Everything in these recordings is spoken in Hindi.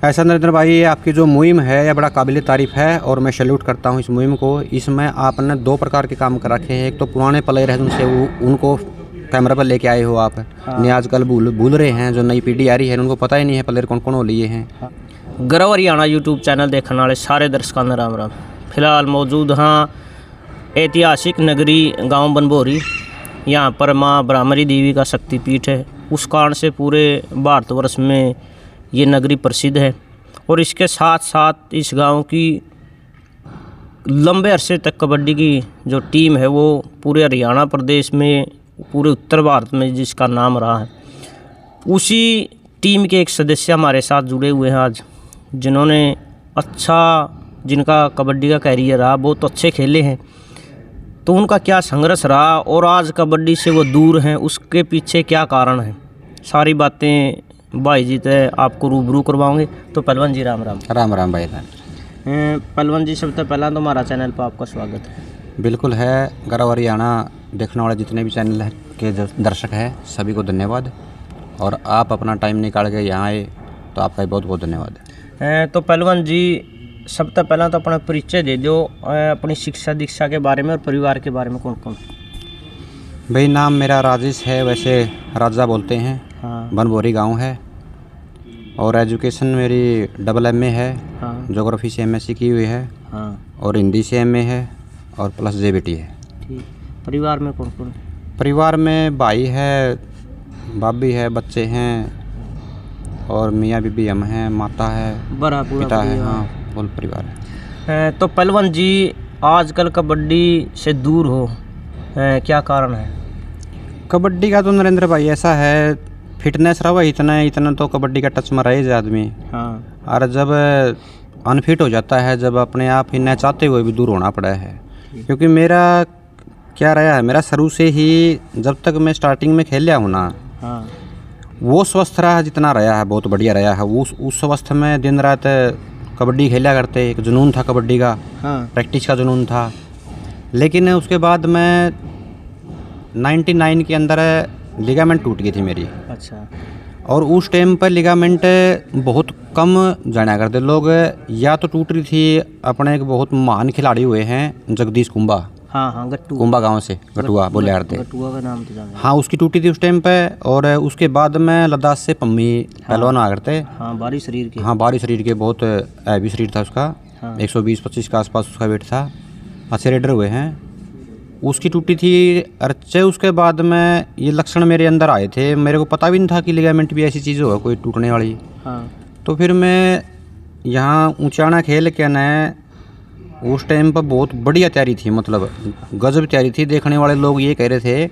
ऐसा नरेंद्र भाई, ये आपकी जो मुहिम है यह बड़ा काबिल तारीफ़ है और मैं सैल्यूट करता हूँ इस मुहिम को। इसमें आपने 2 प्रकार के काम कर रखे हैं। एक तो पुराने प्लेयर हैं उनसे उनको कैमरा पर लेके आए हो आप। हाँ। ने आजकल भूल रहे हैं, जो नई पीढ़ी आ रही है उनको पता ही नहीं है प्लेयर कौन कौन हो लिए हैं। हाँ। गर्व हरियाणा यूट्यूब चैनल देखने वाले सारे दर्शकों ने राम राम। फिलहाल मौजूद हाँ ऐतिहासिक नगरी गांव बनभोरी। यहाँ पर माँ ब्राह्मणी देवी का शक्तिपीठ है। उस कारण से पूरे भारतवर्ष में ये नगरी प्रसिद्ध है और इसके साथ साथ इस गांव की लंबे अरसे तक कबड्डी की जो टीम है वो पूरे हरियाणा प्रदेश में, पूरे उत्तर भारत में जिसका नाम रहा है, उसी टीम के एक सदस्य हमारे साथ जुड़े हुए हैं आज, जिन्होंने जिनका कबड्डी का कैरियर रहा, बहुत अच्छे खेले हैं। तो उनका क्या संघर्ष रहा और आज कबड्डी से वो दूर हैं, उसके पीछे क्या कारण है, सारी बातें भाई जी से आपको रूबरू करवाओगे। तो पहलवान जी राम राम। राम राम भाई। पहलवान जी, सबसे पहला तो हमारा चैनल पर आपका स्वागत है। बिल्कुल है। गर्व हरियाणा देखने वाले जितने भी चैनल के दर्शक हैं सभी को धन्यवाद, और आप अपना टाइम निकाल के यहाँ आए तो आपका बहुत बहुत धन्यवाद है। तो पहलवान जी, सबसे पहला तो अपना परिचय दे दो, अपनी शिक्षा दीक्षा के बारे में और परिवार के बारे में। कौन कौन? भाई नाम मेरा राजेश है, वैसे राजा बोलते हैं। हाँ। बनभोरी गांव है और एजुकेशन मेरी AA है। हाँ। ज्योग्राफी से MSc की हुई है। हाँ। और हिंदी से MA है और प्लस JBT है। ठीक। परिवार में कौन कौन? परिवार में भाई है, भाभी है, बच्चे हैं और मियाँ बीबी हम हैं, माता है, बड़ा पूरा पिता है। परिवार। हाँ, फुल परिवार है। तो पहलवान जी, आजकल कबड्डी से दूर हो, क्या कारण है? कबड्डी का तो नरेंद्र भाई ऐसा है, फिटनेस रहा इतना तो कबड्डी का टच में रहे आदमी। हाँ। और जब अनफिट हो जाता है, जब अपने आप ही न चाहते हुए भी दूर होना पड़ा है। क्योंकि मेरा क्या रहा है, मेरा शुरू से ही जब तक मैं स्टार्टिंग में खेल लिया हूँ ना, हाँ। वो स्वस्थ रहा जितना रहा है, बहुत बढ़िया रहा है। उस स्वस्थ में दिन रात कबड्डी खेला करते, एक जुनून था कबड्डी का। हाँ। प्रैक्टिस का जुनून था। लेकिन उसके बाद मैं 99 के अंदर लिगामेंट टूट गई थी मेरी। अच्छा। और उस टाइम पर लिगामेंट बहुत कम जाना करते लोग, या तो टूट रही थी। अपने एक बहुत महान खिलाड़ी हुए हैं जगदीश कुंबा। हाँ हाँ, गट्टू। कुंबा गांव से गटुआ बोले करते। गट्टुआ का नाम तो जाना है। हाँ, उसकी टूटी थी उस टाइम पे। और उसके बाद में लद्दाख से पम्मी पहलवान आ करते। हाँ, भारी शरीर के। हाँ, भारी शरीर के, बहुत हैवी शरीर था उसका। हाँ। 120-25 के आसपास उसका वेट था। अच्छे रेडर हुए हैं। उसकी टूटी थी। अर्चे उसके बाद में ये लक्षण मेरे अंदर आए थे। मेरे को पता भी नहीं था कि लिगामेंट भी ऐसी चीज़ होगा कोई टूटने वाली। हाँ। तो फिर मैं यहाँ ऊंचाना खेल के न, उस टाइम पर बहुत बढ़िया तैयारी थी, मतलब गजब तैयारी थी। देखने वाले लोग ये कह रहे थे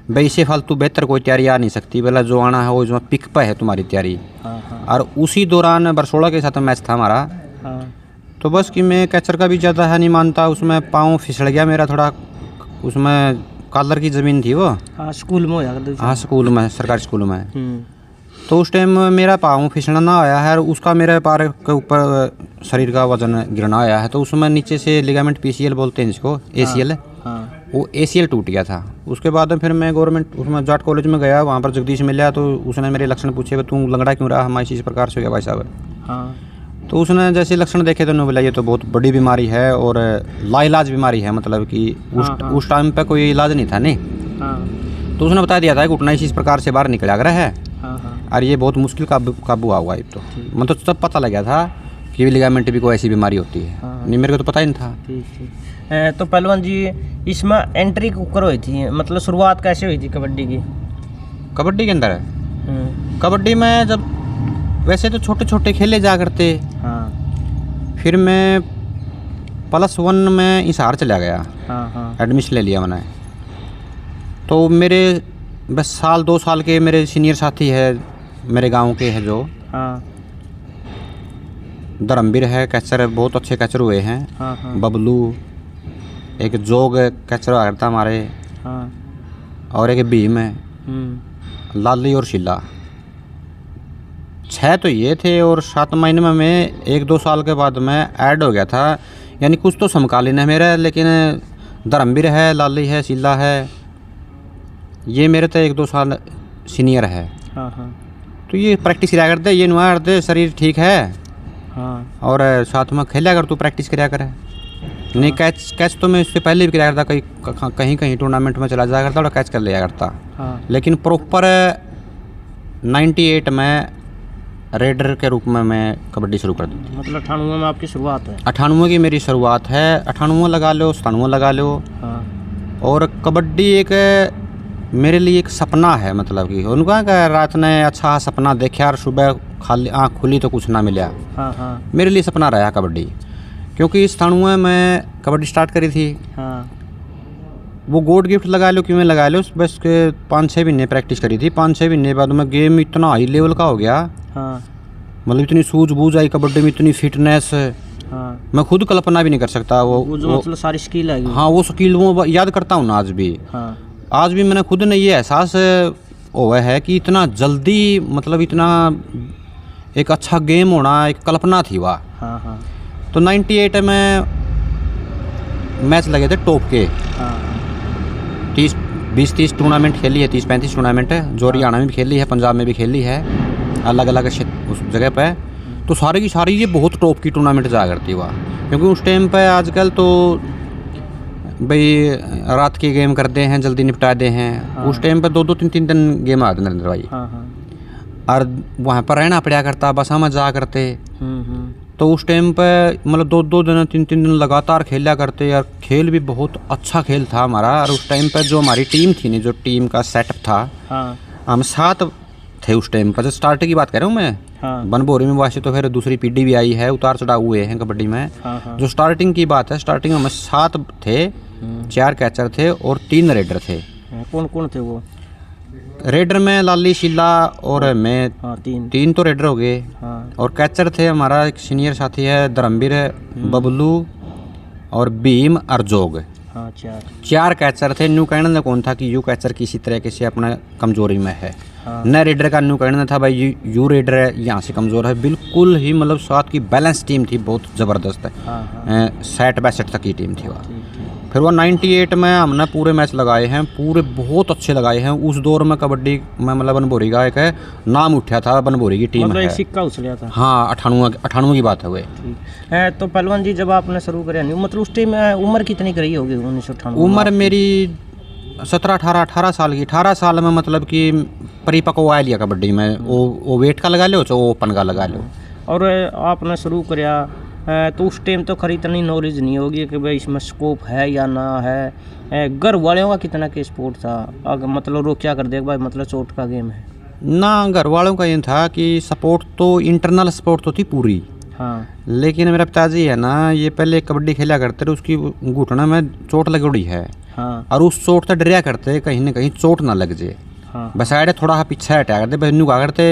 भाई इससे फालतू बेहतर कोई तैयारी आ नहीं सकती, पहला जो आना है वो जो पिक पे है तुम्हारी तैयारी। हाँ। हाँ। और उसी दौरान बरसोड़ा के साथ मैच था हमारा। हाँ। तो बस कि मैं कैचर का भी ज़्यादा है नहीं मानता, उसमें पाँव फिसल गया मेरा थोड़ा। उसमें कॉलर की ज़मीन थी वो। हाँ, स्कूल में होया करते। हाँ, स्कूल में, सरकारी स्कूल में। तो उस टाइम मेरा पाँव फिसलना ना आया है, और उसका मेरे पैर के ऊपर शरीर का वजन गिरना आया है। तो उसमें नीचे से लिगामेंट PCL बोलते हैं जिसको, ACL। हाँ। वो ACL टूट गया था। उसके बाद फिर मैं गवर्नमेंट उसमें जाट कॉलेज में गया, वहाँ पर जगदीश मिला। तो उसने मेरे लक्षण पूछे, तू लंगड़ा क्यों रहा, हम इसी प्रकार से हो गया भाई साहब। हाँ। तो उसने जैसे लक्षण देखे तो उन्होंने बोला ये तो बहुत बड़ी बीमारी है और लाइलाज बीमारी है, मतलब कि उस टाइम पे कोई इलाज नहीं था नहीं। हाँ। तो उसने बता दिया था कि घुटना इस प्रकार से बाहर निकल रहा है। हाँ। हाँ। और ये बहुत मुश्किल काबू हुआ। तो मतलब तब पता लग गया था कि लिगामेंट भी कोई ऐसी बीमारी होती है। हाँ। नहीं, मेरे को तो पता ही नहीं था। ठीक। तो पहलवान जी, इसमें एंट्री कुकर हुई थी, मतलब शुरुआत कैसे हुई थी कबड्डी की? कबड्डी के अंदर कबड्डी में जब वैसे तो छोटे छोटे खेले जा करते। हाँ। फिर मैं +1 में हिसार चला गया। हाँ। हाँ। एडमिशन ले लिया मैंने। तो मेरे बस 1-2 साल के मेरे सीनियर साथी है, मेरे गांव के हैं जो। हाँ। धर्मवीर है, कैचर बहुत अच्छे कैचर हुए हैं। हाँ। हाँ। बबलू, एक जोग कैचर हुआ करता हमारे। हाँ। और एक भीम है, लाली और शिला। 6 तो ये थे। और 7 महीने में मैं 1-2 साल के बाद में ऐड हो गया था। यानी कुछ तो समकालीन है मेरा, लेकिन धर्मवीर है, लाली है, शिला है, ये मेरे तो 1-2 साल सीनियर है। हाँ। हाँ। तो ये प्रैक्टिस किया करते, ये नुआ करते, शरीर ठीक है हाँ और साथ में खेला कर, तू प्रैक्टिस कराया कर। नहीं कैच तो मैं इससे पहले भी कराया करता, कहीं कहीं टूर्नामेंट में चला जाया करता और कैच कर लिया करता। हाँ लेकिन प्रॉपर 98 में रेडर के रूप में मैं कबड्डी शुरू कर दी। मतलब 98 में आपकी शुरुआत है? 98 की मेरी शुरुआत है, 98 लगा लो, 97 लगा लो। हाँ। और कबड्डी एक मेरे लिए एक सपना है, मतलब कि उनका क्या रात ने अच्छा सपना देखा और सुबह खाली आँख खुली तो कुछ ना मिला। हाँ हाँ मेरे लिए सपना रहा कबड्डी, क्योंकि 97 में कबड्डी स्टार्ट करी थी। हाँ वो गोड गिफ्ट लगा लो, क्यों में लगा लो, बस के 5-6 महीने प्रैक्टिस करी थी। 5-6 महीने बाद में गेम इतना हाई लेवल का हो गया, हाँ मतलब इतनी सूझबूझ आई कबड्डी में, इतनी फिटनेस, हाँ। मैं खुद कल्पना भी नहीं कर सकता। वो जो मतलब सारी स्किल है। हाँ, वो स्किल वो याद करता हूँ ना आज भी। हाँ आज भी मैंने खुद ने ये एहसास हुआ है कि इतना जल्दी, मतलब इतना एक अच्छा गेम होना एक कल्पना थी वह। हाँ हाँ। तो 98 में मैच लगे थे टॉप के। हाँ 20-30 टूर्नामेंट खेली है, 30-35 टूर्नामेंट है, जो हरियाणा में भी खेली है, पंजाब में भी खेली है, अलग अलग उस जगह पे। तो सारी की सारी ये बहुत टॉप की टूर्नामेंट जाया करती हुआ, क्योंकि उस टाइम पे आजकल तो भाई रात के गेम करते हैं, जल्दी निपटा दे हैं। हाँ। उस टाइम पे 2-3 दिन गेम आते नरेंद्र भाई। हाँ हाँ। और वहाँ पर रहना पड़ा करता, बस हम जा करते। तो उस टाइम पे मतलब 2-2 दिन 3-3 दिन लगातार खेला करते यार। खेल भी बहुत अच्छा खेल था हमारा। और उस टाइम पे जो हमारी टीम थी, नहीं जो टीम का सेटअप था, हाँ। हम 7 थे उस टाइम पर। जो स्टार्ट की बात कर रहा हूँ मैं, हाँ। बनभोरी में वैसे तो फिर दूसरी पीढ़ी भी आई है, उतार चढ़ाव हुए हैं कबड्डी में। हाँ हाँ। जो स्टार्टिंग की बात है, स्टार्टिंग में हम 7 थे, 4 कैचर थे और 3 रेडर थे। कौन कौन थे वो? रेडर में लाली, शीला और मैं। हाँ, 3 तो रेडर हो गए। हाँ। और कैचर थे हमारा एक सीनियर साथी है धर्मवीर, बबलू और भीम और जोग। हाँ, 4 कैचर थे। न्यू कहने कौन था कि यू कैचर किसी तरह से अपना कमजोरी में है। हाँ। न रेडर का न्यू कहना था भाई यू रेडर है, यहाँ से कमज़ोर है। बिल्कुल ही मतलब साथ की बैलेंस टीम थी, बहुत ज़बरदस्त है। हाँ। 60-62 तक की टीम थी वह। फिर वो 98 में हमने पूरे मैच लगाए हैं, पूरे बहुत अच्छे लगाए हैं। उस दौर में कबड्डी में मतलब बनभोरी का एक नाम उठा था, बनभोरी की टीम मतलब है। एक सिक्का उछलिया था। हाँ, 98 की बात है वो। है तो पहलवान जी, जब आपने शुरू करा नहीं, मतलब उस टाइम उम्र कितनी करी होगी 1998? उम्र मेरी 17-18 साल की। 18 साल में मतलब कि परिपक्व आ लिया कबड्डी में। वो वेट का लगा लो, चाहे ओपन का लगा लो। और आपने शुरू करा तो उस टाइम तो खरी इतनी नॉलेज नहीं होगी कि भाई इसमें स्कोप है या ना है। घर वालों का कितना के सपोर्ट था? अगर मतलब रोक कर देख भाई, मतलब चोट का गेम है ना। घर वालों का ये था कि सपोर्ट तो इंटरनल सपोर्ट तो थी पूरी। हाँ। लेकिन मेरा पिताजी है ना, ये पहले कबड्डी खेला करते थे, उसकी घुटने में चोट लगड़ी है। हाँ। और उस चोट से डरिया करते कहीं ना कहीं चोट ना लग जाए। हाँ। बस आए थोड़ा सा पीछे हटा करते, बस न्यू करते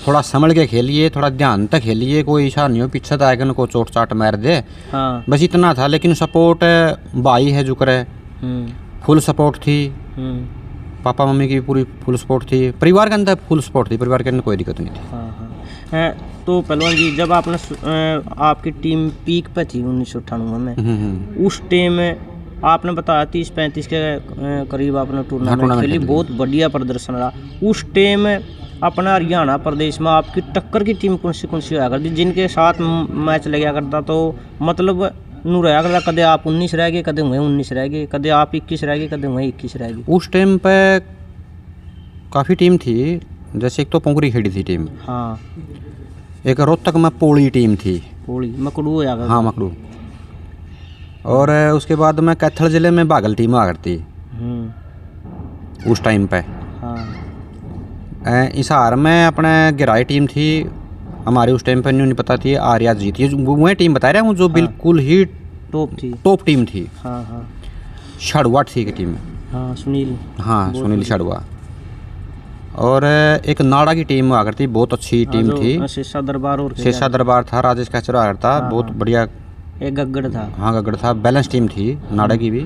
थोड़ा संभल के खेलिए, थोड़ा ध्यान तक खेलिए, कोई ऐसा नहीं हो पीछे तो आएगा को चोट चाट मार दे। हाँ। बस इतना था। लेकिन सपोर्ट भाई है जो करे, फुल सपोर्ट थी। पापा मम्मी की पूरी फुल सपोर्ट थी। परिवार के अंदर फुल सपोर्ट थी, परिवार के अंदर कोई दिक्कत नहीं थी। हाँ हाँ। तो पहलवान जी, जब आपने आपकी टीम पीक पे थी 1998 में, उस टाइम आपने बताया 30-35 के करीब आपने टूर्नामेंट खेली, बहुत बढ़िया प्रदर्शन रहा। उस टाइम अपना हरियाणा प्रदेश में आपकी टक्कर की टीम कौन सी हुआ करती, जिनके साथ मैच लगा करता? तो मतलब नू रहा करता, कदे आप 19 रह गए, कदे हुए 19 रह गए, कदे आप 21 रह गए, कदे हुए 21 रह गए। उस टाइम पे काफ़ी टीम थी। जैसे एक तो पोंगरी खेड़ी थी टीम। हाँ। एक रोहतक में पोड़ी टीम थी। पोड़ी मकड़ू होया करता। हाँ, मकड़ू। और उसके बाद में कैथल ज़िले में बागल टीम हुआ करती उस टाइम पे। हाँ। हिसार में अपने गिराई टीम थी हमारी उस टाइम पे, नहीं पता थी आर्या जीत। ये वह टीम बता रहा हूँ जो बिल्कुल ही टॉप टीम थी। हाँ हाँ। छड़वा थी की टीम। हाँ, सुनील। हाँ, सुनील छड़वा। और एक नाड़ा की टीम हुआ करती, बहुत अच्छी टीम थी। शेषा दरबार। और शेषा दरबार था, राजेश कैचर हुआ करता, बहुत बढ़िया। एक गगड़ था। हाँ, गगड़ था। बैलेंस टीम थी नाड़ा की भी।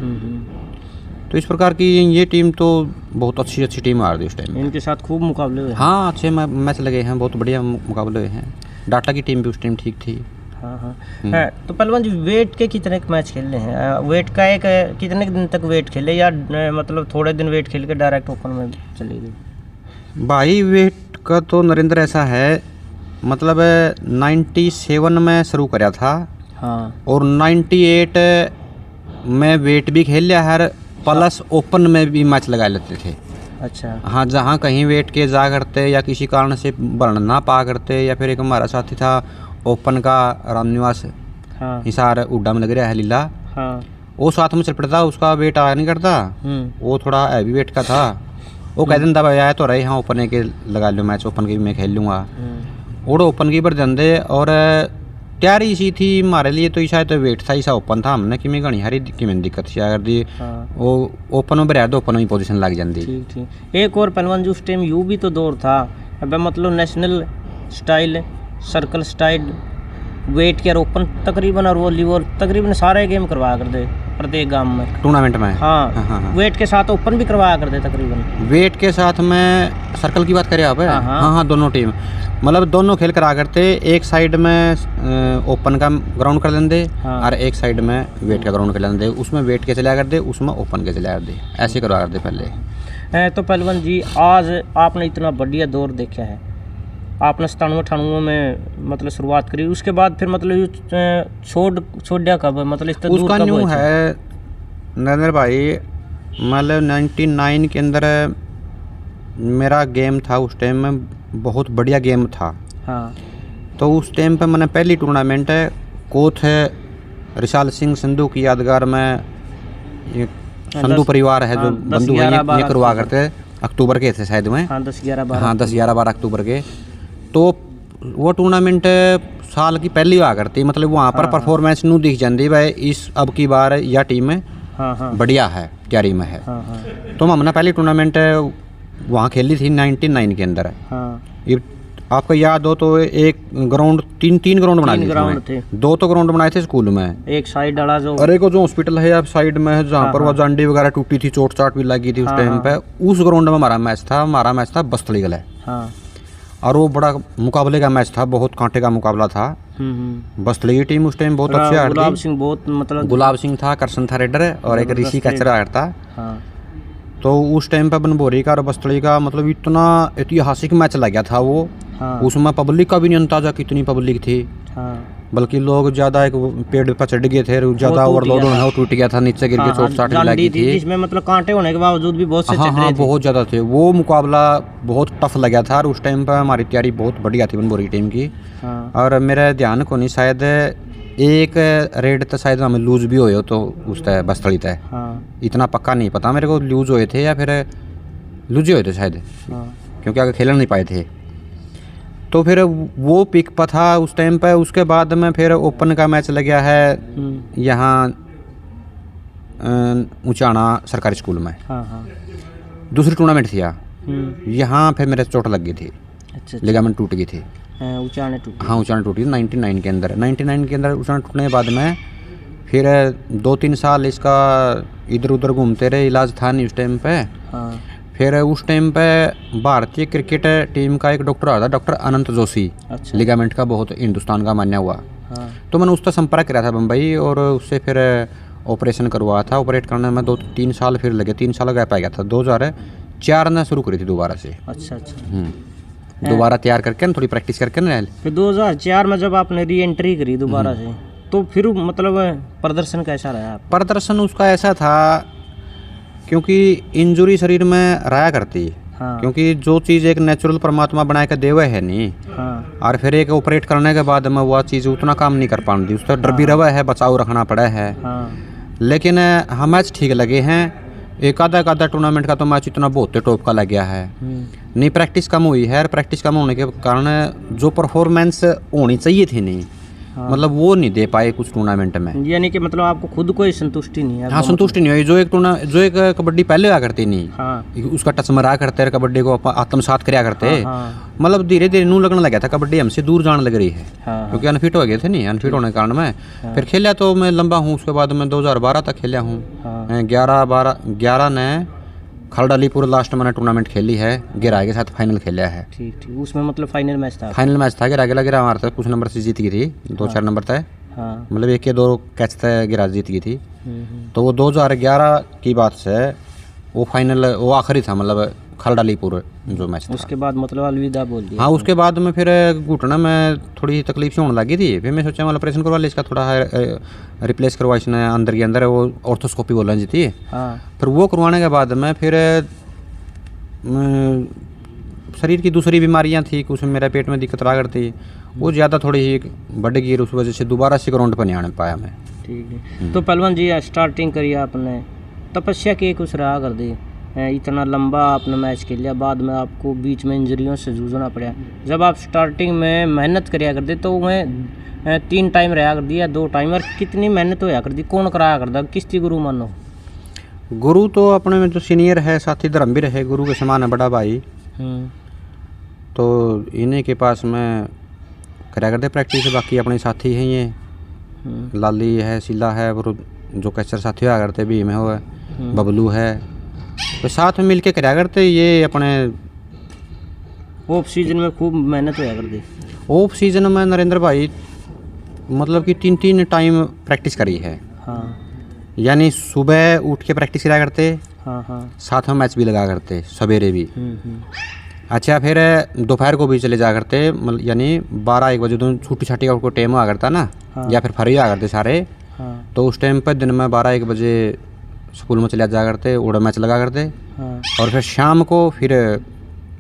तो इस प्रकार की ये टीम तो बहुत अच्छी टीम आ रही उस टाइम। इनके साथ खूब मुकाबले हुए। हाँ, अच्छे मैच लगे हैं, बहुत बढ़िया मुकाबले हुए हैं। डाटा की टीम भी उस टाइम ठीक थी। हाँ हाँ। तो पहलवान जी, वेट के कितने मैच खेले हैं? वेट का एक कितने दिन तक वेट खेले, या मतलब थोड़े दिन वेट खेल के डायरेक्ट ओपन में चले गए? भाई वेट का तो नरेंद्र ऐसा है मतलब 97 में शुरू करा था हाँ और 98 में वेट भी खेल लिया है, प्लस ओपन में भी मैच लगा लेते थे। अच्छा हाँ, जहाँ कहीं वेट के जा करते या किसी कारण से बढ़ ना पा करते, या फिर एक हमारा साथी था ओपन का रामनिवास हाँ हिसार उड्डा में लग रहा है लीला, हाँ वो साथ में चल पड़ता, उसका वेट आया नहीं करता, वो थोड़ा हैवी वेट का था। वो कह देता भाई आया तो रहे हाँ ओपन के लगा लो मैच, ओपन के भी मैं खेल लूँगा। और ओपन की पर दे और तैयारी सी थी हमारे लिए, तो शायद वेट था ऐसा ओपन था हमने कि मैं घनी हारी कि मैंने दिक्कत सी अगर दी वो ओपन में बरया तो ओपन में पोजीशन लग जाती। ठीक ठीक। एक और पहलवान जी उस टाइम यू भी तो दौर था, अब मतलब national style, circle style, weight के और ओपन तकरीबन और वॉलीबॉल तकरीबन सारे गेम करवाया करते प्रत्येक गांव में टूर्नामेंट में। हाँ, हाँ। वेट के साथ ओपन भी करवाया करते तकरीबन। वेट के साथ में सर्कल की बात करें आप? हाँ, दोनों टीम मतलब दोनों खेल करा करते, एक साइड में ओपन का ग्राउंड कर लेंगे और एक साइड में वेट का ग्राउंड कर लेंगे, उसमें वेट के चला करते, उसमें ओपन के चला करते, ऐसे करवा करते पहले। तो पहलवान जी आज आपने इतना बढ़िया दौर देखा है, आपने 97-98 में मतलब शुरुआत करी, उसके बाद फिर मतलब छोड़ दिया कब, मतलब इस उसका न्यू है नरेंद्र भाई, मतलब 99 के अंदर मेरा गेम था उस टाइम में, बहुत बढ़िया गेम था। हाँ। तो उस टाइम पे मैंने पहली टूर्नामेंट है कोथ रिशाल सिंह संधू की यादगार में, संधू परिवार है जो बंधु हैं ये करवा करते, अक्टूबर के थे शायद में। हाँ 10-11-12। हाँ 10-11-12 अक्टूबर के। तो वो टूर्नामेंट साल की पहली हुआ करती, मतलब वहाँ पर परफॉर्मेंस नू दिख जाती भाई इस अब की बार यह टीम बढ़िया है, तैयारी में है। तो हमने पहली टूर्नामेंट वहाँ खेली थी 99 के अंदर। ये आपको याद हो तो एक ग्राउंड तीन ग्राउंड बनाए थे, 2 तो ग्राउंड बनाए थे स्कूल में, एक साइड वाला जो अरे को जो हॉस्पिटल है आप साइड में है जहाँ पर वो जांडी वगैरह टूटी थी, चोट चाट भी लगी थी उस टाइम पे, उस ग्राउंड में हमारा मैच था बस्तली गले। और वो बड़ा मुकाबले का मैच था, बहुत कांटे का मुकाबला था। बस्तली की टीम उस टाइम बहुत अच्छी आ रही थी, गुलाब सिंह था, करसन था रेडर और एक ऋषि का चरा था। तो उस टाइम पे बनभोरी का और बस्तली का मतलब इतना ऐतिहासिक मैच लग गया था वो। उसमें पब्लिक का भी नहीं अंदाजा कितनी पब्लिक थी, बल्कि लोग ज्यादा एक पेड़ पर चढ़ गए थे, ज्यादा ओवरलोड होना वो टूट गया था, नीचे गिर के चोट चाट लगी थी, जिसमें मतलब कांटे होने के बावजूद भी बहुत से हाँ बहुत ज्यादा थे। वो मुकाबला बहुत टफ लगा था और उस टाइम पर हमारी तैयारी बहुत बढ़िया थी बनभोरी टीम की। और मेरा ध्यान को नहीं शायद एक रेड तो शायद हमें लूज भी हुए हो तो उस तय बस्तली तय, इतना पक्का नहीं पता मेरे को लूज हुए थे या फिर लूज हुए थे शायद, क्योंकि आगे खेल नहीं पाए थे। तो फिर वो पिक पर था उस टाइम पे। उसके बाद में फिर ओपन का मैच लग गया है यहाँ ऊंचाना सरकारी स्कूल में, दूसरी टूर्नामेंट थी यहाँ फिर मेरे चोट लग गई थी, लिगामेंट टूट गई थी, ऊंचाने टूटी 99 के अंदर। 99 के अंदर ऊंचाने टूटने के बाद में फिर 2-3 साल इसका इधर उधर घूमते रहे, इलाज था नहीं उस टाइम पे। फिर उस टाइम पे भारतीय क्रिकेट टीम का एक डॉक्टर आया था, डॉक्टर अनंत जोशी, लिगामेंट का बहुत हिंदुस्तान का मान्या हुआ। तो मैंने उसका संपर्क किया था बम्बई और उससे फिर ऑपरेशन करवाया था। ऑपरेट करने में 2-3 साल फिर लगे, 3 साल गैप आ गया था। 2004 में शुरू करी थी दोबारा से। दोबारा तैयार करके ना थोड़ी प्रैक्टिस करके ना। फिर 2004 में जब आपने री एंट्री करी दोबारा से, तो फिर मतलब प्रदर्शन कैसा रहा? प्रदर्शन उसका ऐसा था क्योंकि इंजुरी शरीर में रहा करती, क्योंकि जो चीज़ एक नेचुरल परमात्मा बनाए के देवे है नहीं, और फिर एक ऑपरेट करने के बाद में वह चीज़ उतना काम नहीं कर पाती, उसका डर भी रवा है, बचाव रखना पड़ा है। लेकिन हम मैच ठीक लगे हैं। एक आधा टूर्नामेंट का तो मैच इतना बहुत टॉप का लग गया है, नहीं प्रैक्टिस कम हुई है, प्रैक्टिस कम होने के कारण जो परफॉर्मेंस होनी चाहिए थी नहीं, मतलब वो नहीं दे पाए कुछ टूर्नामेंट में। यानी कि मतलब आपको खुद कोई संतुष्टि नहीं है? हाँ, संतुष्टि नहीं हुई। जो एक कबड्डी पहले हुआ करती नहीं, उसका टच मरा करते, कबड्डी को आत्मसात कराया करते, मतलब धीरे धीरे नू लगने लगा था कबड्डी हमसे दूर जाने लग रही है, क्योंकि अनफिट हो गए थे नहीं, अनफिट होने के कारण मैं फिर खेला तो मैं लंबा हूँ। उसके बाद मैं 2012 तक खेला हूँ, 11 ने खलड़ा अलीपुर लास्ट मैंने टूर्नामेंट खेली है, गिरा के साथ फाइनल खेला है। ठीक, उसमें मतलब फाइनल मैच था, गिरा हमारे तक कुछ नंबर से जीत गई थी, 2-4 नंबर तय, मतलब 1 या 2 कैच तय गिरा जीत गई थी। तो वो 2011 की बात से वो फाइनल वो आखिरी था, मतलब खलडालीपुर जो मैच था। उसके बाद मतलब अलविदा बोल दिया। हाँ, उसके बाद में फिर घुटना में थोड़ी तकलीफ से होने लगी थी, फिर मैं सोचा मतलब ऑपरेशन करवा ले इसका, थोड़ा रिप्लेस करवा इसने अंदर के अंदर, वो ऑर्थोस्कोपी बोला जी थी। हाँ। फिर वो करवाने के बाद में फिर शरीर की दूसरी बीमारियां थी, कुछ मेरे पेट में दिक्कत रहा करती, वो ज़्यादा थोड़ी ही बढ़ गई, उस वजह से दोबारा से ग्राउंड पर नहीं आने पाया मैं। ठीक है। तो पहलवान जी स्टार्टिंग करी आपने, तपस्या की कुछ रहा कर दी, इतना लंबा आपने मैच खेल लिया, बाद में आपको बीच में इंजरियों से जूझना पड़ा। जब आप स्टार्टिंग में मेहनत करिया करते तो मैं 3 टाइम रहा कर दिया, 2 टाइम, और कितनी मेहनत होया कर दी, कौन कराया करता, किसकी गुरु मानो? गुरु तो अपने में जो सीनियर है, साथी धर्मवीर है, गुरु के समान है, बड़ा भाई। तो इन्हीं के पास में कराया करते प्रैक्टिस, बाकी अपने साथी हैं ये, लाली है, शीला है, और जो कैचर साथी होया करते भीम है, वो है, बबलू है, तो साथ में मिलके कराया करते ये अपने। ऑफ सीजन में खूब मेहनत होया करती। ऑफ सीजन में नरेंद्र भाई मतलब कि 3 टाइम प्रैक्टिस करी है। हाँ। यानी सुबह उठ के प्रैक्टिस करा करते। हाँ हाँ। साथ में मैच भी लगा करते, सवेरे भी। अच्छा, फिर दोपहर को भी चले जा करते, मतलब यानी 12-1 बजे तो छुट्टी छाटी का उनको टाइम आ करता ना। हाँ। या फिर फ्री आ करते सारे। हाँ। तो उस टाइम पर दिन में 12-1 बजे स्कूल में चले जा करते, उड़ा मैच लगा करते। हाँ। और फिर शाम को फिर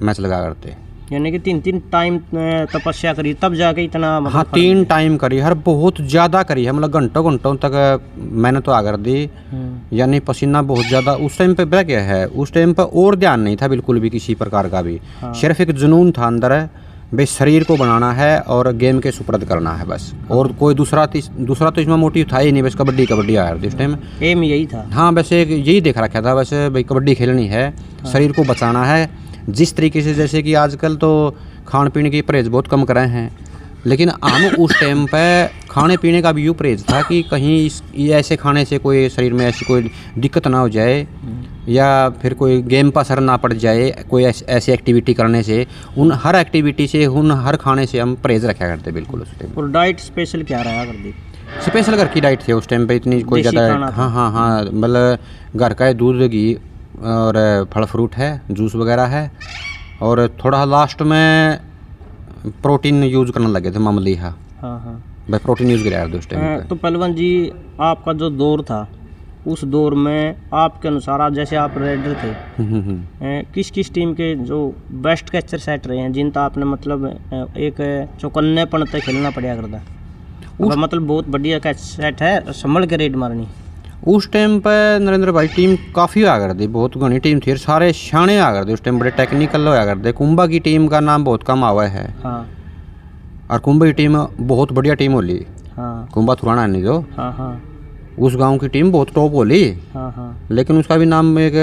मैच लगा करते। यानी कि 3 टाइम तपस्या करी तब जाके इतना मतलब। हाँ, 3 टाइम करी, हर बहुत ज़्यादा करी है, मतलब घंटों तक मैंने तो आकर दी। यानी पसीना बहुत ज़्यादा उस टाइम पे बह गया है। उस टाइम पे और ध्यान नहीं था बिल्कुल भी किसी प्रकार का भी। हाँ। सिर्फ एक जुनून था अंदर है, भाई शरीर को बनाना है और गेम के सुपुर्द करना है बस। और कोई दूसरा तो इसमें मोटिव था ही नहीं, बस कबड्डी आया था इस टाइम। एम यही था। हाँ, वैसे यही देख रखा था वैसे, भाई कबड्डी खेलनी है। हाँ। शरीर को बचाना है जिस तरीके से, जैसे कि आजकल तो खान पीने की परहेज बहुत कम कराए हैं, लेकिन हम उस टाइम पे खाने पीने का भी यूँ परहेज था कि कहीं ऐसे खाने से कोई शरीर में ऐसी कोई दिक्कत ना हो जाए, या फिर कोई गेम पर असर ना पड़ जाए, कोई ऐसी एक्टिविटी करने से। उन हर एक्टिविटी से, उन हर खाने से हम परहेज रखा करते बिल्कुल उस टाइम। और डाइट स्पेशल क्या रहा कर दी? स्पेशल घर की डाइट थी उस टाइम पे, इतनी कोई ज़्यादा। हाँ, मतलब घर का दूध, घी और फल फ्रूट है, जूस वगैरह है, और थोड़ा लास्ट में प्रोटीन यूज़ करने लगे थे मामूली। हाँ हाँ, भाई प्रोटीन यूज़ कराया उस टाइम। तो पहलवान जी आपका जो दौर था, उस दौर में आपके अनुसार, आप जैसे आप रेडर थे, किस किस टीम के जो बेस्ट कैचर सेट रहे हैं, जिनका आपने मतलब एक चौकन्नेपन तक खेलना पड़ा करता, मतलब बहुत बढ़िया कैच सेट है, संभल के रेड मारनी? उस टाइम पर नरेंद्र भाई टीम काफ़ी आ करती, बहुत घनी टीम थी, सारे शाने आ करते उस टाइम, बड़े टेक्निकल होया करते। कुंभा की टीम का नाम बहुत कम आवा है। हाँ। और कुंभा की टीम बहुत बढ़िया टीम होली। हाँ। कुंभा थुराना नहीं जो। हाँ हाँ। उस गांव की टीम बहुत टॉप होली। हाँ हाँ। लेकिन उसका भी नाम एक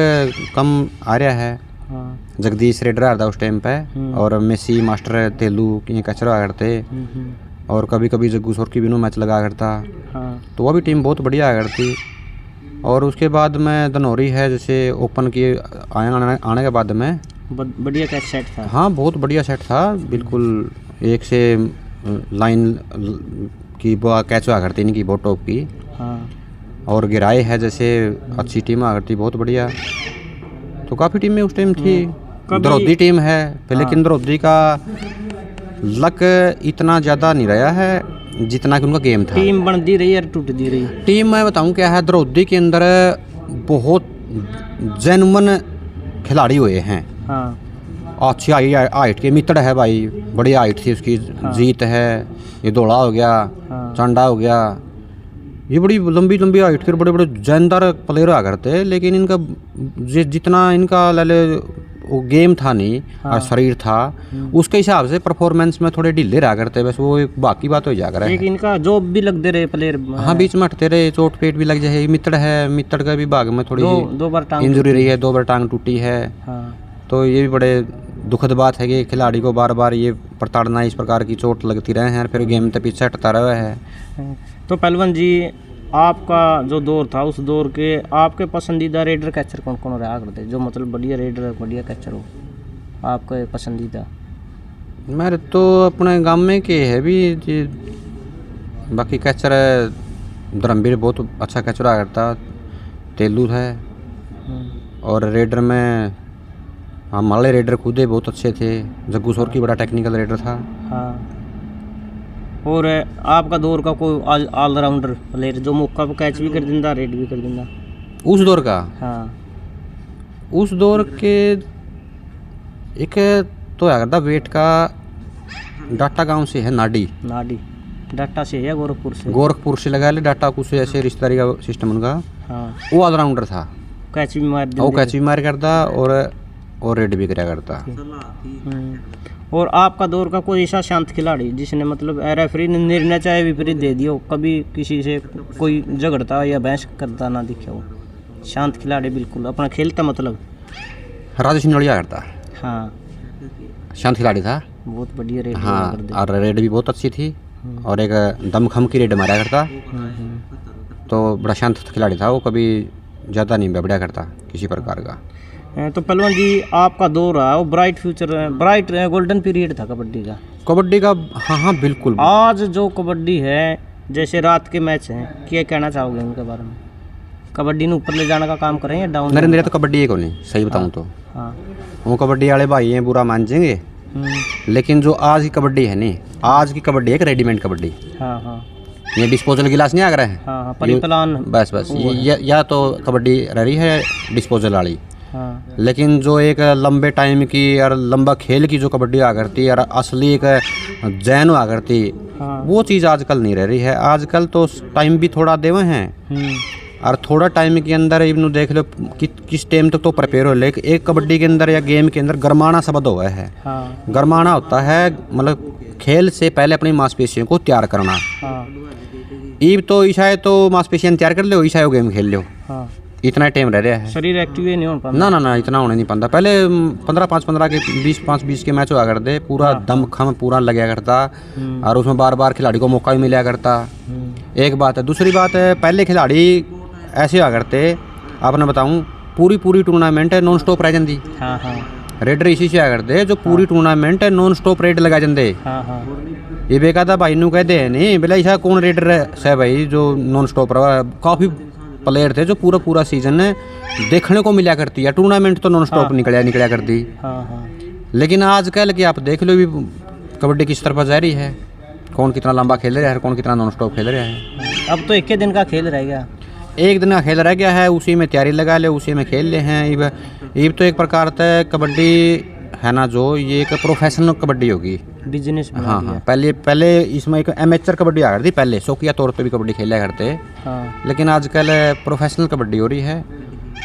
कम आ रहा है। हाँ। जगदीश रेडर आ रहा उस टाइम पे, और मेसी मास्टर तेलू की कचरा आ करते, और कभी कभी जग्गू सोर की बिनो मैच लगा करता। हाँ। तो वह भी टीम बहुत बढ़िया आ करती। और उसके बाद में धनौरी है, जैसे ओपन की आने के बाद में बढ़िया कैच सेट था। हाँ, बहुत बढ़िया सेट था बिल्कुल, एक से लाइन की वो कैच हुआ करती इनकी, बहुत टॉप की। हाँ। और गिराए है जैसे, अच्छी टीम आ करती, बहुत बढ़िया। तो काफ़ी टीमें उस टाइम थी। द्रौदी टीम है, लेकिन द्रौदी का लक इतना ज़्यादा नहीं रहा है जितना कि उनका गेम था। टीम बनती रही और टूटती रही। टीम मैं बताऊं क्या है, द्रौदी के अंदर बहुत जेन्युइन खिलाड़ी हुए हैं। हाँ। अच्छी हाइट के मित्र है भाई, बड़ी हाइट थी उसकी। हाँ। जीत है, ये दौड़ा हो गया। हाँ। चांडा हो गया, ये बड़ी लंबी हाइट के बड़े बड़े जानदार प्लेयर आ करते। लेकिन इनका जितना इनका ले वो गेम था नहीं। हाँ। और शरीर था, उसके हिसाब से परफॉर्मेंस में थोड़े ढीले रहा करते, बस वो एक बाकी बात हो जाकर है। लेकिन इनका जॉब भी लगते रहे प्लेयर। हाँ, बीच में हटते रहे, चोट पेट भी लग जाए। मित्र है, मित्र का भी भाग में थोड़ी दो बार टांग इंजरी रही है, 2 बार टांग टूटी है। हाँ। तो ये भी बड़े दुखद बात है कि खिलाड़ी को बार बार ये प्रताड़ना, इस प्रकार की चोट लगती रहे हैं, फिर गेम तक पीछे हटता रहा है। तो पहलवान जी आपका जो दौर था, उस दौर के आपके पसंदीदा रेडर कैचर कौन कौन रहा करते, जो मतलब बढ़िया रेडर, बढ़िया कैचर हो आपका पसंदीदा? मेरे तो अपने गांव में के है भी जी, बाकी कैचर धर्मवीर बहुत अच्छा कैचर रहा करता, तेलू है। और रेडर में हाँ, माले रेडर खुद ही बहुत अच्छे थे। जग्गू सोरकी बड़ा टेक्निकल रेडर था। हाँ। और आपका दौर का कोई ऑलराउंडर प्लेयर जो मौका पर कैच भी कर दिंदा, रेड भी कर दिंदा? उस दौर का? हाँ। उस दौर के एक तो है करता वेट का, डाटा गांव से है नाडी डाटा से है, गोरखपुर से लगा ले, डाटा कुछ ऐसे रिश्तेदारी का सिस्टम उनका। हाँ। वो ऑलराउंडर था, कैच भी मार वो कैच भी मार करता और रेड भी कराया करता। और आपका दौर का कोई ऐसा शांत खिलाड़ी जिसने मतलब रेफरी ने निर्णय चाहे विपरीत दे दिया हो, कभी किसी से कोई झगड़ता या बहस करता ना दिखा हो? शांत खिलाड़ी बिल्कुल अपना खेलता मतलब? राजेश नोड़िया करता। हाँ, शांत खिलाड़ी था, बहुत बढ़िया रेड। हाँ, और रेड भी बहुत अच्छी थी और एक दमखम की रेड मारा करता। तो बड़ा शांत खिलाड़ी था वो, कभी ज़्यादा नहीं बबड़ा करता किसी प्रकार का। तो पहलवान जी आपका दौर है वो bright future, bright golden period था कबड्डी का। हाँ हाँ बिल्कुल। आज जो कबड्डी है, जैसे रात के मैच हैं, क्या कहना चाहोगे उनके बारे में? कबड्डी ने ऊपर ले जाने का काम करें या डाउन? नरेंद्र तो कबड्डी एक होनी, सही बताऊँ तो। हाँ। वो कबड्डी वाले भाई हैं, बुरा मान जाएंगे, लेकिन जो आज की कबड्डी है नहीं, आज की कबड्डी एक रेडीमेड कबड्डी। हाँ हाँ। ये डिस्पोजल गिलास नहीं आ रहा है। हाँ हाँ, परिप्लान। बस या तो कबड्डी रह रही है डिस्पोजल वाली। हाँ। लेकिन जो एक लंबे टाइम की और लंबा खेल की जो कबड्डी आ करती और असली एक जैन आ करती, हाँ। वो चीज़ आजकल नहीं रह रही है। आजकल तो टाइम भी थोड़ा देवे हैं और थोड़ा टाइम के अंदर इन्हों देख लो किस टाइम तक तो प्रिपेयर हो। लेकिन एक कबड्डी के अंदर या गेम के अंदर गरमाना शब्द हुआ है। हाँ। गरमाना होता है मतलब खेल से पहले अपनी मांसपेशियों को तैयार करना। हाँ। ईब तो ईशाए तो मांसपेशियां तैयार कर लो, ईशाए गेम खेल लो। हाँ। इतना टाइम रह रहा है, शरीर एक्टिव नहीं हो पाता। ना इतना होने नहीं पाता। पहले 15 के 20 के मैच हुआ करते, पूरा दम खम पूरा लगा करता और उसमें बार बार खिलाड़ी को मौका भी मिला करता। एक बात है। दूसरी बात है, पहले खिलाड़ी ऐसे हुआ करते, आपने बताऊं, पूरी टूर्नामेंट है नॉन स्टॉप रह जाती। हाँ हाँ। रेडर इसी से आया करते जो पूरी टूर्नामेंट है नॉन स्टॉप रेड लगा जाते। हाँ हाँ। ये बेकादा भाई नू कहते नहीं बोला ऐसा कौन रेडर है भाई जो नॉन स्टॉप रहा। काफ़ी प्लेयर थे जो पूरा सीजन देखने को मिला करती है, टूर्नामेंट तो नॉन स्टॉप निकला करती। हाँ हाँ। लेकिन आजकल कि आप देख लो भी कबड्डी किस तरफ जा रही है, कौन कितना लंबा खेल रहा है, कौन कितना नॉन स्टॉप खेल रहा है। अब तो एक ही दिन का खेल रह गया, एक दिन का खेल रह गया है, उसी में तैयारी लगा ले, उसी में खेल ले हैं। ये तो एक प्रकार से कबड्डी है ना, जो ये एक प्रोफेशनल कबड्डी होगी, बिजनेस। हाँ। पहले इसमें एक एमेचर कबड्डी आ करती, पहले शौकिया तौर पे भी कबड्डी खेला करते। हाँ। लेकिन आजकल प्रोफेशनल कबड्डी हो रही है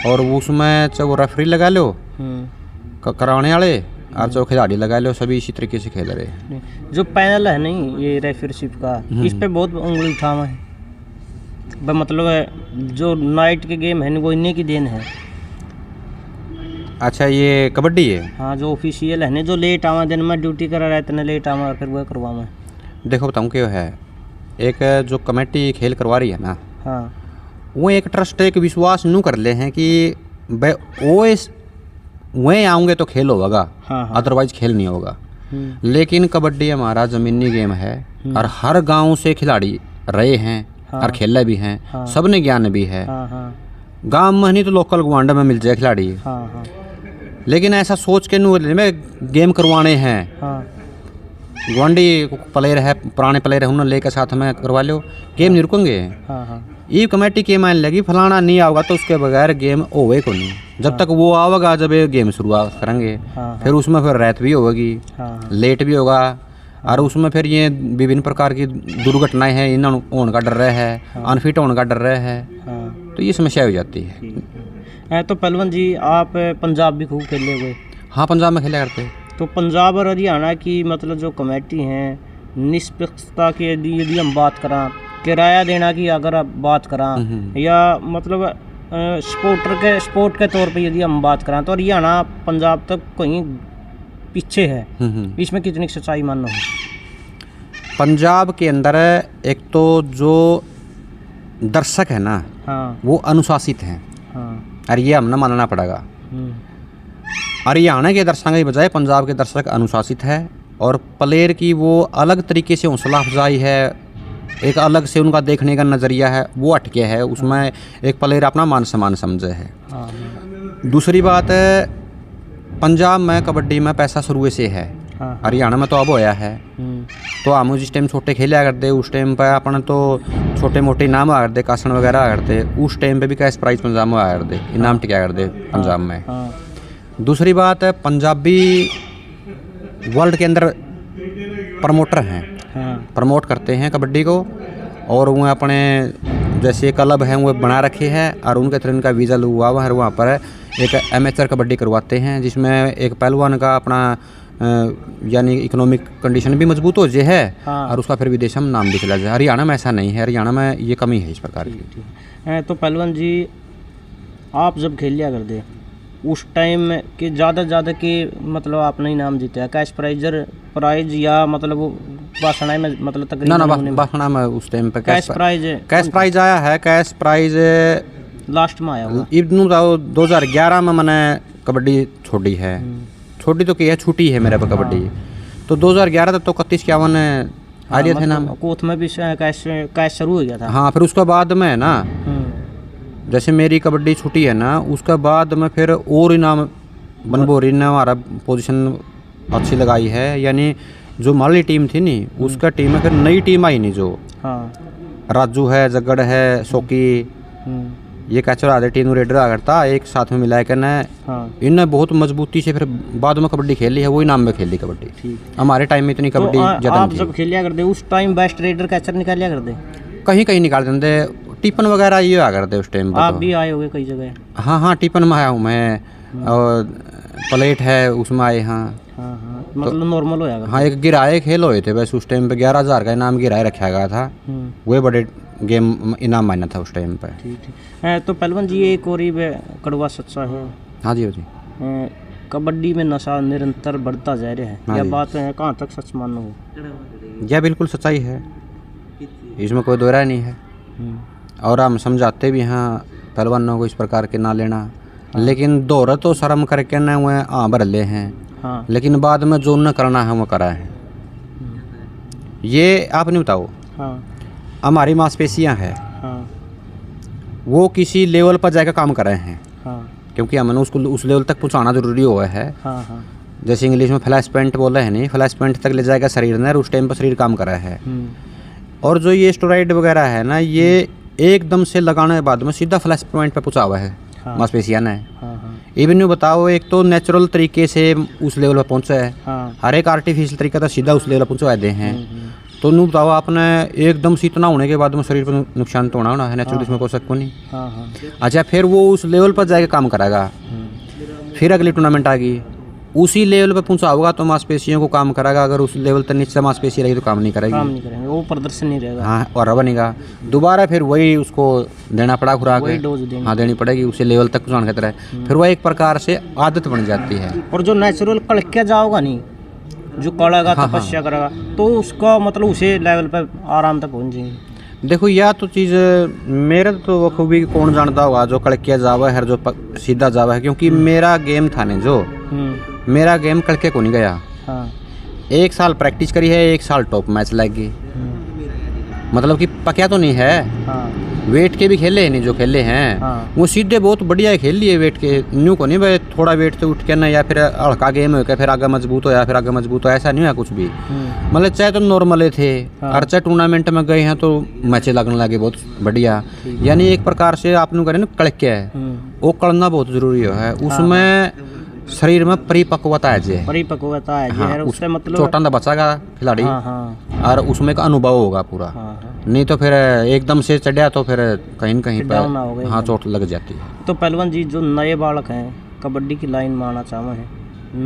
और उसमें चाहे वो रेफरी लगा लो कराने वाले और चाहे खिलाड़ी लगा लो, सभी इसी तरीके से खेल रहे। जो पैनल है नहीं ये रेफरीशिप का, इस पे बहुत उंगली उठावा है। मतलब जो नाइट के गेम है वो इन्हीं की देन है। अच्छा, ये कबड्डी है। हाँ, जो ऑफिशियल है ना, जो लेट आवा दिन में ड्यूटी करा रहा है, इतने लेट आवा फिर वो करवावा। देखो बताऊँ क्यों है, एक जो कमेटी खेल करवा रही है ना, हाँ, वो एक ट्रस्ट एक विश्वास यूँ कर ले हैं कि वहीं आऊँगे तो खेल होगा। हाँ, अदरवाइज खेल नहीं होगा। लेकिन कबड्डी हमारा ज़मीनी गेम है और हर गांव से खिलाड़ी रहे हैं। हाँ, और खेला भी हैं। हाँ, सबने ज्ञान भी है। हाँ, गांव में नहीं तो लोकल ग्वांडा में मिल जाए खिलाड़ी। हाँ, लेकिन ऐसा सोच के में गेम करवाने हैं। हाँ, ग्वांडी प्लेयर है, पुराने प्लेयर है, उन्होंने लेकर साथ में करवा लो, गेम नहीं रुकेंगे। ये कमेटी के मान लगी फलाना नहीं आओगा तो उसके बगैर गेम होवे को नहीं। जब तक वो आवेगा जब ये गेम शुरुआत करेंगे। फिर उसमें फिर रात भी होगी, लेट भी होगा और उसमें फिर ये विभिन्न प्रकार की दुर्घटनाएं हैं, इन होने का डर रहा है, अनफिट होने का डर रहा है। तो ये समस्या हो जाती है। तो पहलवान जी आप पंजाब भी खूब खेले हुए? हाँ, पंजाब में खेला करते। तो पंजाब और हरियाणा की मतलब जो कमेटी हैं, निष्पक्षता की यदि हम बात करा, किराया देना की अगर आप बात करा, या मतलब स्पोर्ट के तौर पे यदि हम बात करा, तो हरियाणा पंजाब तक कहीं पीछे है। इसमें कितनी सच्चाई मानो है? पंजाब के अंदर एक तो जो दर्शक है ना, हाँ, वो अनुशासित हैं। हाँ, और ये हमने मानना पड़ेगा। हरियाणा के दर्शकों की बजाय पंजाब के दर्शक अनुशासित है और प्लेयर की वो अलग तरीके से हौसला अफजाई है, एक अलग से उनका देखने का नज़रिया है, वो हटके है। उसमें एक प्लेयर अपना मान सम्मान समझे है। दूसरी बात है, पंजाब में कबड्डी में पैसा शुरू से है, हाँ हरियाणा में तो अब होया है। तो हम जिस टाइम छोटे खेला करते उस टाइम पर अपन तो छोटे मोटे इनाम आ करते, कासन वगैरह आ करते, उस टाइम पे भी कैश प्राइज पंजाब में आया करते, इनाम टिका करते पंजाब में। दूसरी बात है, पंजाबी वर्ल्ड के अंदर प्रमोटर हैं, प्रमोट करते हैं कबड्डी को, और वो अपने जैसे क्लब है वो बना रखे हैं और उनके थ्रू इनका वीज़ा हुआ हुआ है, वहाँ पर एक एमेचर कबड्डी करवाते हैं जिसमें एक पहलवान का अपना यानी इकोनॉमिक कंडीशन भी मजबूत हो जाए है, और उसका फिर विदेश में नाम भी चला जाए। हरियाणा में ऐसा नहीं है, हरियाणा में ये कमी है इस प्रकार की। तो पहलवान जी आप जब खेल लिया करते उस टाइम के ज़्यादा के मतलब आपने इनाम जीता है, कैश प्राइज या मतलब बासना में मतलब तकरीबन? ना बासना में उस टाइम पे कैश प्राइज आया है। कैश प्राइज लास्ट में आया हुआ इब्नू 2011 में मैंने कबड्डी छोड़ी है, छोटी तो की है, छूटी है मेरे पे कबड्डी। तो 2011 तक तो 31-51 आ रहे थे नाम, कोथ में भी कैश शुरू हो गया था। हाँ, फिर उसके बाद में ना जैसे मेरी कबड्डी छुट्टी है ना, उसके बाद में फिर और इनाम बनभोरी ने हमारा पोजीशन अच्छी लगाई है। यानी जो माली टीम थी नी उसका टीम है, फिर नई टीम आई नहीं जो राजू है, जगड़ है, सोकी, ये कैचर आधे टीम रेडर आ करता एक साथ में मिला कर इनने बहुत मजबूती से फिर बाद में कबड्डी खेली है, वही नाम में खेली कबड्डी। हमारे टाइम में इतनी कबड्डी तो आप जब खेलिया करते उस टाइम बेस्ट रेडर कैचर निकाल लिया करते? कहीं निकाल देते, टिफन वगैरह ये आ करते उस टाइम। आप भी आए होंगे कई जगह? हाँ, टिफन में आया हूँ मैं, और प्लेट है उसमें आए। हाँ, मतलब नॉर्मल होया। हाँ, एक गिराए खेल हुए थे बस उस टाइम पे, 11,000 का इनाम गिराए रखा गया था, वही बड़े गेम इनाम माना था उस टाइम पर। ठीक है। तो पहलवान जी एक और कड़वा सच्चा है। हाँ जी, कबड्डी में नशा निरंतर बढ़ता जा रहा है, यह बात है कहाँ तक सच मानो हो? यह बिल्कुल सच्चाई है, इसमें कोई दोहरा नहीं है, और हम समझाते भी हैं पहलवानों को इस प्रकार के ना लेना। लेकिन दोहरा तो शर्म करके ना वो भर ले हैं, लेकिन बाद में जो न करना है वो करा है। ये आप नहीं बताओ, हमारी मांसपेशियां हैं, वो किसी लेवल पर जाकर काम कर रहे हैं, क्योंकि हमने उसको उस लेवल तक पहुंचाना जरूरी हुआ है। जैसे इंग्लिश में फ्लैश पॉइंट बोल रहे हैं, नहीं, फ्लैश पॉइंट तक ले जाएगा शरीर ने, उस टाइम पर शरीर काम कर रहा है। और जो ये स्टेरॉइड वगैरह है ना, ये एकदम से लगाने के बाद में सीधा फ्लैश पॉइंट पे पहुंचा हुआ है मांसपेशियां ने। इवन यूँ बताओ, एक तो नेचुरल तरीके से उस लेवल पर पहुंचा है, हर एक आर्टिफिशियल तरीका तो सीधा उस लेवल पर पहुंचा दे हैं। तो नू बताओ, आपने एकदम से इतना होने के बाद में शरीर पर नुकसान तो होना है नेचुरल, इसमें कोई शक को नहीं। अच्छा, फिर वो उस लेवल पर जाके काम कराएगा, फिर अगली टूर्नामेंट आ गई, उसी लेवल पे पहुंचा होगा तो मांसपेशियों को काम करेगा। अगर उस लेवल तक नीचे मांसपेशी रहेगी तो काम नहीं करेगी, वो प्रदर्शन नहीं रहेगा। हाँ, और बनेगा दोबारा, फिर वही उसको देना पड़ा खुराक, हाँ, देनी पड़ेगी उसी लेवल तक पहुँचाने की तरह। फिर वह एक प्रकार से आदत बन जाती है। और जो नेचुरल कड़किया जाओगा नहीं, जो कड़ेगा तपस्या करेगा, तो उसका मतलब उसी लेवल पर आराम तक पहुँच जाएंगे। देखो, यह तो चीज़ मेरे तो खूबी कौन जानता होगा जो कड़किया जावा है, जो सीधा जावा है, क्योंकि मेरा गेम था नहीं, जो मेरा गेम कड़के को नहीं गया। 1 साल प्रैक्टिस करी है, 1 साल टॉप मैच लग गई, मतलब कि पक्या तो नहीं है। वेट के भी खेले नहीं, जो खेले हैं वो सीधे बहुत बढ़िया खेल लिए वेट के, न्यू को नहीं भाई थोड़ा वेट से उठ के ना, या फिर हल्का गेम हो के फिर आगे मजबूत हो, या फिर आगे मजबूत हो, ऐसा नहीं हुआ कुछ भी। मतलब चाहे तो नॉर्मल थे, और चाहे टूर्नामेंट में गए हैं तो मैचें लगने लगे बहुत बढ़िया। यानी एक प्रकार से आपने करें ना कड़के है, वो कड़ना बहुत जरूरी है। उसमें शरीर में परिपक्वता है, परिपक्वता है। हाँ, उससे मतलब चोटा ना बचाएगा खिलाड़ी, और उसमें का अनुभव होगा पूरा। नहीं तो फिर एकदम से चढ़ा तो फिर कहीं न कहीं पर हाँ चोट लग जाती है। तो पहलवान जी, जो नए बालक हैं कबड्डी की लाइन में आना चाहते हैं,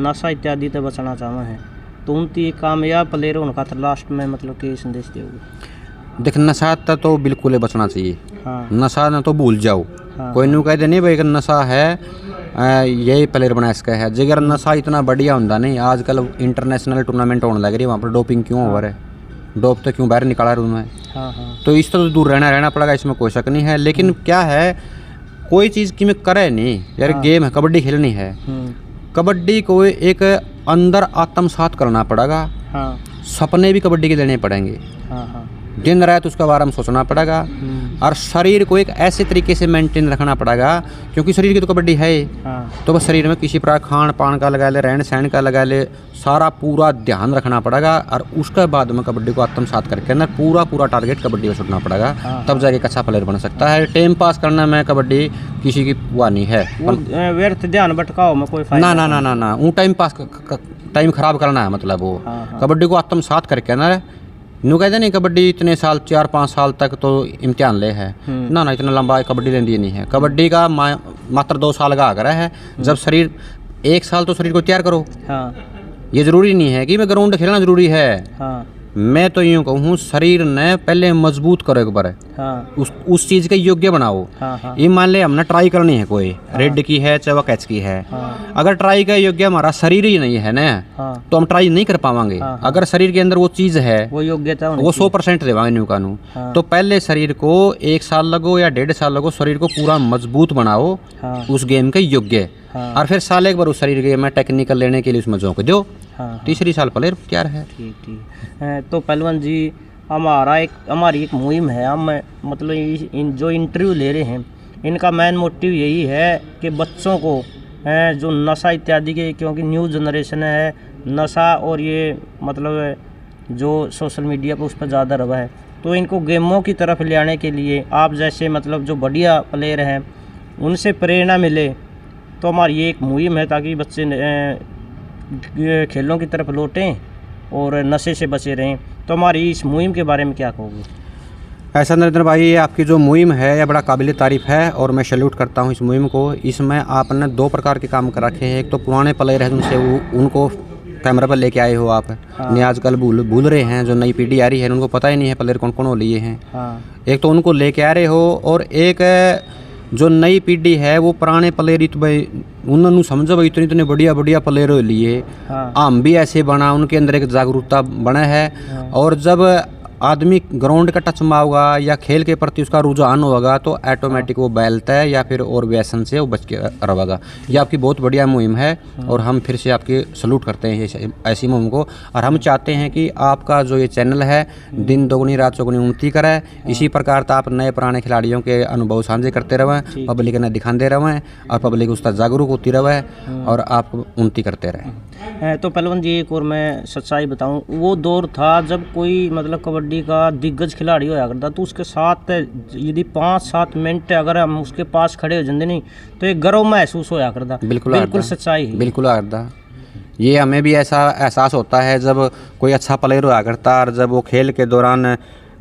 नशा इत्यादि से बचना चाहते हैं, तो उनकी कामयाब प्लेयर उनका तो लास्ट में मतलब कि संदेश दोगे? देख, नशा तो बिल्कुल ही बचना चाहिए। नशा न तो भूल जाओ, कोई नहीं कहते नहीं भाई नशा है यही प्लेयर बना इसका है। जिगर नशा इतना बढ़िया होता नहीं, आजकल इंटरनेशनल टूर्नामेंट होने लग रही है, वहाँ पर डोपिंग क्यों हो रहा है, डोप तो क्यों बाहर निकाला रूम में। तो इस तरह तो दूर रहना पड़ेगा, इसमें कोई शक नहीं है। लेकिन क्या है, कोई चीज़ की में करे नहीं यार, गेम है, कबड्डी खेलनी है, कबड्डी को एक अंदर आत्मसात करना पड़ेगा। सपने भी कबड्डी के लेने पड़ेंगे, दिन रात उसके बारे में सोचना पड़ेगा। और शरीर को एक ऐसे तरीके से मेंटेन रखना पड़ेगा, क्योंकि शरीर की तो कबड्डी है ही। तो बस शरीर में किसी प्रकार खान पान का लगा ले, रहन सहन का लगा ले, सारा पूरा ध्यान रखना पड़ेगा। और उसके बाद में कबड्डी को आत्मसात करके अंदर पूरा टारगेट कबड्डी में छुटना पड़ेगा, तब जाके एक अच्छा प्लेयर बन सकता है। टाइम पास करने में कबड्डी किसी की हुआ नहीं है, व्यर्थ ध्यान भटकाओ में कोई फायदा ना वो टाइम पास टाइम खराब करना है, मतलब वो कबड्डी को आत्मसात करके ना यूँ कहते नहीं कबड्डी इतने साल 4-5 साल तक तो इम्तिहान ले है ना इतना लंबा कबड्डी लेनी नहीं है। कबड्डी का मात्र 2 साल का आग्रह है। जब शरीर 1 साल तो शरीर को तैयार करो। ये ज़रूरी नहीं है कि मैं ग्राउंड खेलना ज़रूरी है। मैं तो यूँ कहूँ शरीर ने पहले मजबूत करो एक बार, उस चीज़ के योग्य बनाओ। ये मान ले हमने ट्राई करनी है कोई रेड की है चाहे कैच की है, अगर ट्राई का योग्य हमारा शरीर ही नहीं है ना तो हम ट्राई नहीं कर पाएंगे। अगर शरीर के अंदर वो चीज़ है, वो योग्यता, वो 100% देवांगे न्यू कानू। तो पहले शरीर को 1 साल लगो या 1.5 साल लगो, शरीर को पूरा मजबूत बनाओ उस गेम के योग्य। और फिर साल एक बार उस शरीर के में टेक्निकल लेने के लिए उसमें झोंक दो। तीसरी साल प्लेयर तैयार है। ठीक। तो पहलवान जी हमारी एक मुहिम है, हम मतलब जो इंटरव्यू ले रहे हैं इनका मेन मोटिव यही है कि बच्चों को जो नशा इत्यादि के, क्योंकि न्यू जनरेशन है नशा और ये मतलब जो सोशल मीडिया पर उस पर ज़्यादा रवा है, तो इनको गेमों की तरफ ले आने के लिए आप जैसे मतलब जो बढ़िया प्लेयर हैं उनसे प्रेरणा मिले। तो हमारी ये एक मुहिम है ताकि बच्चे खेलों की तरफ लौटें और नशे से बचे रहें। तो हमारी इस मुहिम के बारे में क्या कहोगे? ऐसा नरेंद्र भाई, ये आपकी जो मुहिम है यह बड़ा काबिल तारीफ़ है और मैं सैल्यूट करता हूँ इस मुहिम को। इसमें आपने 2 प्रकार के काम कर रखे हैं। एक तो पुराने प्लेयर हैं जिनसे उनको कैमरा पर लेके आए हो आप, नहीं आजकल भूल रहे हैं। जो नई पीढ़ी आ रही है उनको पता ही नहीं है प्लेयर कौन कौन हो लिए हैं। एक तो उनको लेके आ रहे हो, और एक जो नई पीढ़ी है वो पुराने प्लेयर तो भाई उन्होंने समझो भाई इतने बढ़िया प्लेयर हो लिए, हम भी ऐसे बना, उनके अंदर एक जागरूकता बना है। और जब आदमी ग्राउंड का टच में होगा या खेल के प्रति उसका रुझान होगा तो ऑटोमेटिक वो बैलता है या फिर और व्यसन से वो बच के रहेगा। ये आपकी बहुत बढ़िया मुहिम है और हम फिर से आपकी सलूट करते हैं ऐसी मुहिम को। और हम चाहते हैं कि आपका जो ये चैनल है दिन दोगुनी रात चौगुनी उन्नति करे। इसी प्रकार तो आप नए पुराने खिलाड़ियों के अनुभव साझे करते रहें, पब्लिक ने दिखाते रहें और पब्लिक उस तक जागरूक होती रहे और आप उन्नति करते रहें। तो पहलवान जी एक और मैं सच्चाई बताऊं, वो दौर था जब कोई मतलब कबड्डी का दिग्गज खिलाड़ी होया करता तो उसके साथ यदि 5-7 मिनट अगर हम उसके पास खड़े हो जाते नहीं तो एक गर्व महसूस होया करता। बिल्कुल सच्चाई है। बिल्कुल आता। ये हमें भी ऐसा एहसास होता है जब कोई अच्छा प्लेयर होया करता और जब वो खेल के दौरान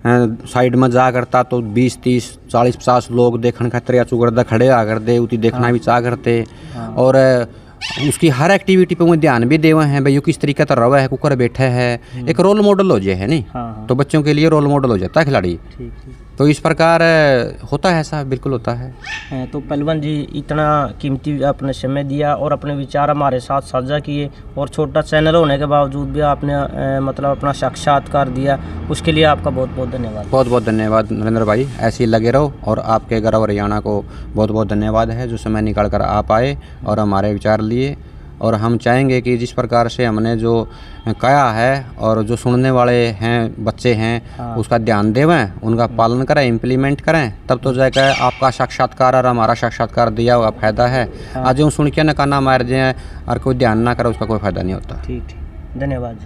साइड में जा करता तो 20-30-40-50 लोग देखने खातिर या चुगरदा खड़े आ करते, उती देखना भी चाह करते और उसकी हर एक्टिविटी पे वो ध्यान भी देवे हैं भाई किस तरीके का रवा है, कुकर बैठा है, एक रोल मॉडल हो जाए है नहीं। तो बच्चों के लिए रोल मॉडल हो जाता है खिलाड़ी। तो इस प्रकार होता है, ऐसा बिल्कुल होता है। तो पहलवान जी इतना कीमती आपने समय दिया और अपने विचार हमारे साथ साझा किए और छोटा चैनल होने के बावजूद भी आपने मतलब अपना साक्षात्कार दिया, उसके लिए आपका बहुत बहुत धन्यवाद। बहुत बहुत धन्यवाद नरेंद्र भाई, ऐसे ही लगे रहो। और आपके गौरव हरियाणा को बहुत बहुत धन्यवाद है जो समय निकाल कर आप आए और हमारे विचार लिए। और हम चाहेंगे कि जिस प्रकार से हमने जो कहा है और जो सुनने वाले हैं बच्चे हैं उसका ध्यान देवें, उनका पालन करें, इम्प्लीमेंट करें, तब तो जाकर आपका साक्षात्कार और हमारा साक्षात्कार दिया हुआ फायदा है। आज यूँ सुन के न काना मार जाए और कोई ध्यान ना करे उसका कोई फायदा नहीं होता। ठीक, धन्यवाद।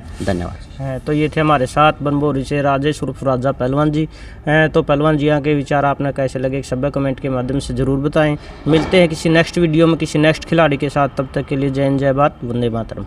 तो ये थे हमारे साथ बनभोरी से राजेश उर्फ राजा पहलवान जी। तो पहलवान जी यहाँ के विचार आपने कैसे लगे सभी कमेंट के माध्यम से ज़रूर बताएं। मिलते हैं किसी नेक्स्ट वीडियो में किसी नेक्स्ट खिलाड़ी के साथ, तब तक के लिए जय हिंद, जय भारत, वंदे मातरम।